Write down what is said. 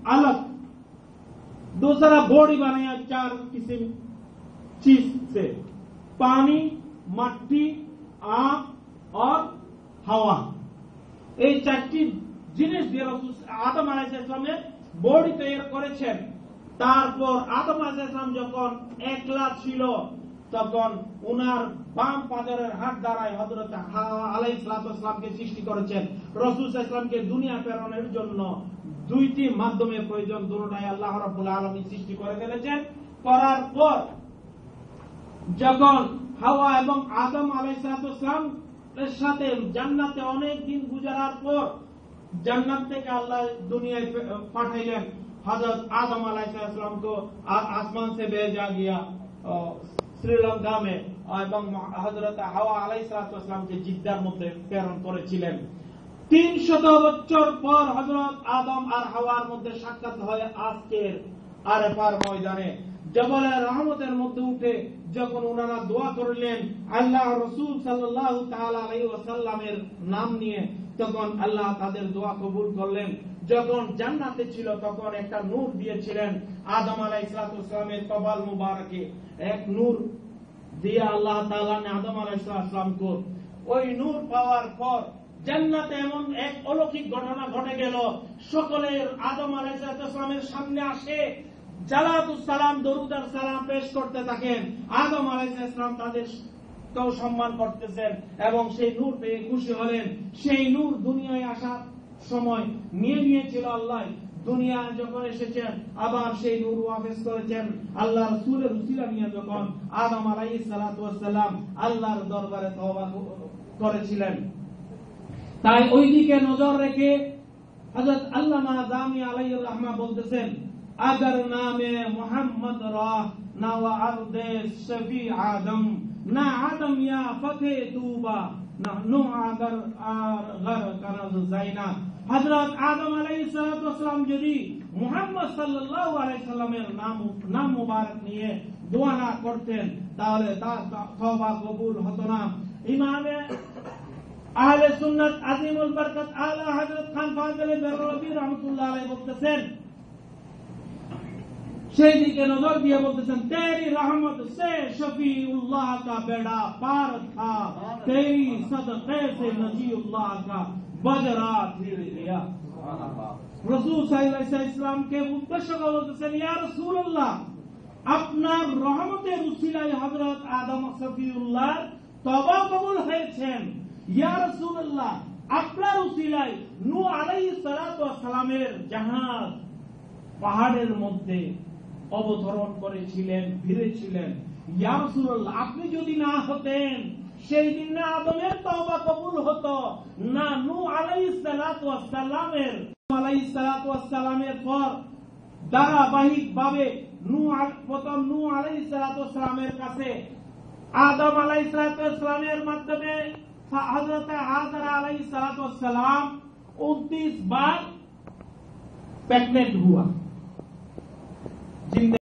अलग, दूसरा बॉडी बनाया 4 किस्म चीज से, पानी, मट्टी, आग और হাওয়া। এই 4টি জিনিস দিয়ে রাসূল আদম আলাইহিস সালামের বডি তৈরি করেছেন। তারপর আদম আলাইহিস সালাম যখন একলা ছিল তখন উনার বাম পাজরের হাত দ্বারাই হযরত হাওয়া আলাইহিস সালামকে সৃষ্টি করেছেন। রাসূল সাল্লাল্লাহু আলাইহি ওয়াসাল্লামকে দুনিয়া প্রেরণের জন্য 2টি মাধ্যমের প্রয়োজন, দুটোটাই আল্লাহ রাব্বুল আলামিন সৃষ্টি করে ফেলেছেন। করার পর যখন হাওয়া এবং আদম আলাইহিস সালাম এর সাথে জান্নাতে অনেক দিন গুজারার পর জান্নাত থেকে আল্লাহ দুনিয়ায় পাঠাইলেন। हजरत आदम अलैहिस्सलाम को आसमान से भेजा गया শ্রীলঙ্কা में এবং হযরত হাওয়া আলাইহিসসালামকে জিদ্দার মধ্যে প্রেরণ করেছিলেন। 300 বছর পর হযরত আদম আর হাওয়ার মধ্যে সাক্ষাৎ হয় আজকের আরাফার ময়দানে জবলে রহমতের মধ্যে উঠে যখন ওনারা দোয়া করলেন আল্লাহ রাসূল সাল্লাল্লাহু তাআলা আলাইহি ওয়াসাল্লামের নাম নিয়ে, তখন আল্লাহ তাদের দোয়া কবুল করলেন। যখন জান্নাতে ছিল তখন একটা নূর দিয়েছিলেন আদম আলাইহিস সালামের কপাল মুবারকে, এক নূর দিয়ে আল্লাহ তাআলা ने আদম আলাইহিস সালামকে ওই নূর পাওয়ার পর জান্নাতে এমন এক অলৌকিক ঘটনা ঘটে গেল। সকলের আদম আলাইহিস সালামের সামনে আসে জালাতুস সালাম, দরুদ আর সালাম পেশ করতে থাকেন। আদম আলাইহিস সালাম তাদের কেউ সম্মান করতেছেন এবং সেই নূর পেয়ে খুশি হলেন। সেই নূর দুনিয়ায় আসার সময় নিয়ে নিয়েছিল আল্লাহ, দুনিয়া যখন এসেছেন আবার সেই নূর ওয়াফেজ করেছেন। আল্লাহ রাসূলের উসিলা নিয়ে যখন আদম আলাইহিস সালাতু ওয়াস সালাম আল্লাহর দরবারে তওবা করেছিলেন, তাই ওই দিকে নজর রেখে হযরত আল্লামা জামি আলাইহির রাহমা বলতেছেন, अगर नामे मोहम्मद राह ना व अर्दे शफी आदम ना आदम या फते तूबा ना नो अगर घर करज जाइना। हजरत आदम अलैहिस सालाम যদি মুহাম্মদ সাল্লাল্লাহু আলাইহি সাল্লামের নাম মুবারক নিয়ে দোয়া না করতেন তাহলে তার তওবা কবুল হতো না। ইমামে আহলে সুন্নাত আজিমুল বরকত আলা হযরত খান ফাজল বেরলভী রাহমাতুল্লাহ আলাইহি বলতেছেন, সেই দিকে নজর দিয়ে বলতেছেন, तेरी रहमत से शफीउल्लाह का बेड़ा पार था, तेरी सदक़े से नजीउल्लाह का बजरा फिर गया। রাসূল সাল্লাল্লাহু আলাইহি ওয়াসাল্লামকে উদ্দেশ্য করে বলতেছেন, ইয়া রাসূলুল্লাহ, আপনার রহমতের উসিলায় হযরত আদম শফিউল্লাহ তওবা কবুল হয়েছেন। ইয়া রাসূলুল্লাহ, আপনার উসিলায় নূহ আলাইহিস সালাতু ওয়াস সালামের জাহাজ পাহাড়ের মধ্যে অবতরণ করেছিলেন, ভিড়েছিলেন। ইয়া রাসূলুল্লাহ, আপনি যদি না হতেন সেই দিন না আদমের তওবা কবুল হতো, না নূহ আলাইহিস সালাতু ওয়াস সালামের পর ধারাবাহিকভাবে প্রথম নূহ আলাইহিস সালামের কাছে আদম আলাইহিস সালামের মাধ্যমে হযরত হাজরা আলাইহিস সালাম 29 বার প্রেগনেন্ট हुआ।